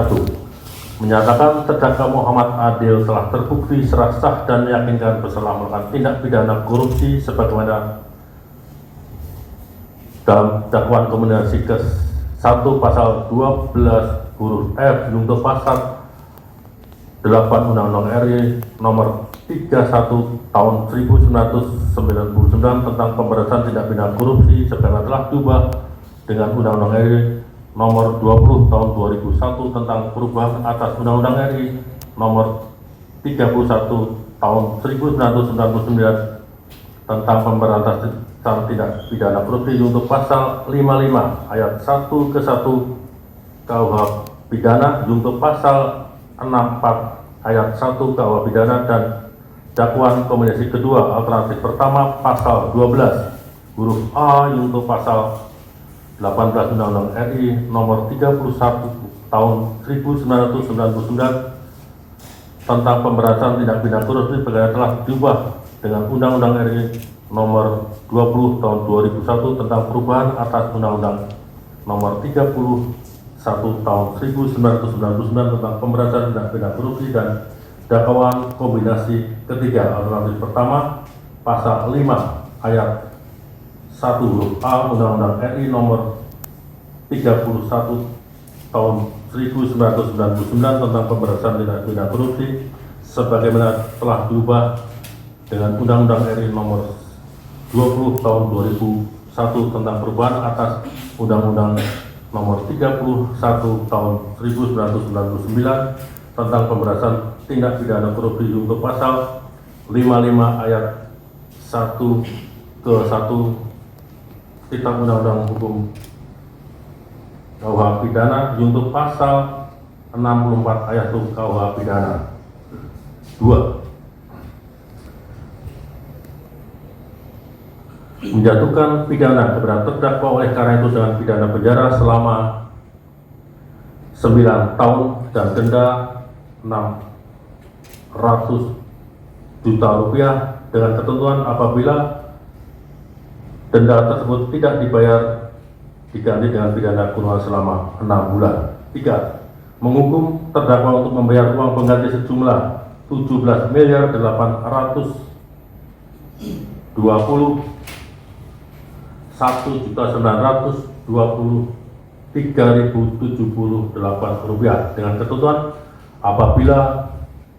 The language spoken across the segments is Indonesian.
1. Menyatakan terdakwa Muhammad Adil telah terbukti secara sah dan meyakinkan bersalah melakukan tindak pidana korupsi sebagaimana dalam dakwaan kombinasi ke-1 pasal 12 huruf F junto pasal 8 Undang-Undang RI nomor 31 tahun 1999 tentang pemberantasan tindak pidana korupsi sebagaimana telah diubah dengan Undang-Undang RI nomor 20 tahun 2001 tentang perubahan atas Undang-Undang RI nomor 31 tahun 1999 tentang pemberantasan tindak pidana korupsi untuk pasal 55 ayat 1 ke 1 KUH pidana untuk pasal 64 ayat 1 KUH pidana dan dakwaan kombinasi kedua alternatif pertama pasal 12 huruf A untuk pasal 18 Undang-Undang RI nomor 31 tahun 1999 tentang pemberantasan tindak pidana korupsi sebagaimana telah diubah dengan Undang-Undang RI nomor 20 tahun 2001 tentang perubahan atas Undang-Undang nomor 31 tahun 1999 tentang pemberantasan tindak pidana korupsi dan dakwaan kombinasi ketiga alternatif pertama pasal 5 ayat 1 huruf A Undang-Undang RI nomor 31 tahun 1999 tentang pemberantasan tindak pidana korupsi sebagaimana telah diubah dengan Undang-Undang RI nomor 20 tahun 2001 tentang perubahan atas Undang-Undang nomor 31 tahun 1999 tentang pemberantasan tindak pidana korupsi untuk pasal 55 ayat 1 ke 1 Kitab Undang-Undang Hukum KUH pidana untuk pasal 64 ayat 1 KUH pidana. 2. Menjatuhkan pidana kepada terdakwa oleh karena itu dengan pidana penjara selama 9 tahun dan denda 600 juta rupiah dengan ketentuan apabila denda tersebut tidak dibayar diganti dengan pidana kurungan selama 6 bulan. 3. Menghukum terdakwa untuk membayar uang pengganti sejumlah 17.821.923.078 rupiah dengan ketentuan apabila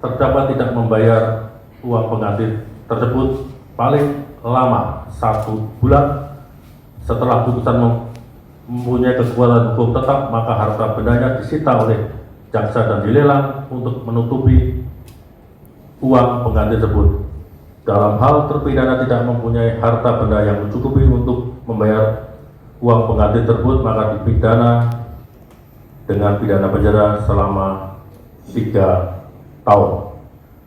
terdakwa tidak membayar uang pengganti tersebut paling lama 1 bulan setelah putusan mempunyai kekuatan hukum tetap, maka harta bendanya disita oleh jaksa dan dilelang untuk menutupi uang pengganti tersebut. Dalam hal terpidana tidak mempunyai harta benda yang mencukupi untuk membayar uang pengganti tersebut, maka dipidana dengan pidana penjara selama 3 tahun.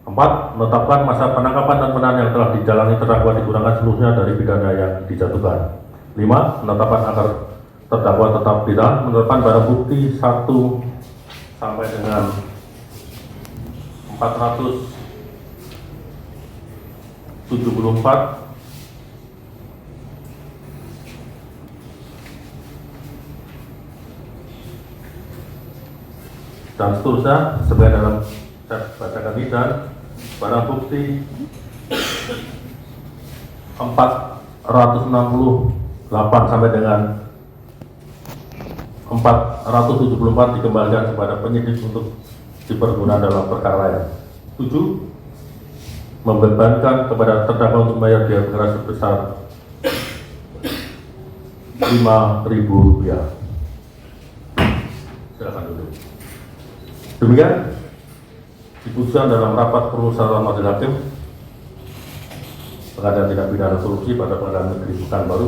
4. Menetapkan masa penangkapan dan penahanan yang telah dijalani terdakwa dikurangkan seluruhnya dari pidana yang dijatuhkan. 5. Menetapkan agar terdakwa tetap ditahan, menetapkan barang bukti 1 sampai dengan 474 dan seterusnya sebagai dalam saya bacakan ini, dan barang bukti 468 sampai dengan 474 dikembalikan kepada penyidik untuk dipergunakan dalam perkara lain. 7. Membebankan kepada terdakwa untuk membayar biaya perkara sebesar Rp5.000. Silakan dulu. Demikian diputuskan dalam rapat permusyawaratan majelis hakim pengadilan tindak pidana korupsi pada Pengadilan Negeri Pekanbaru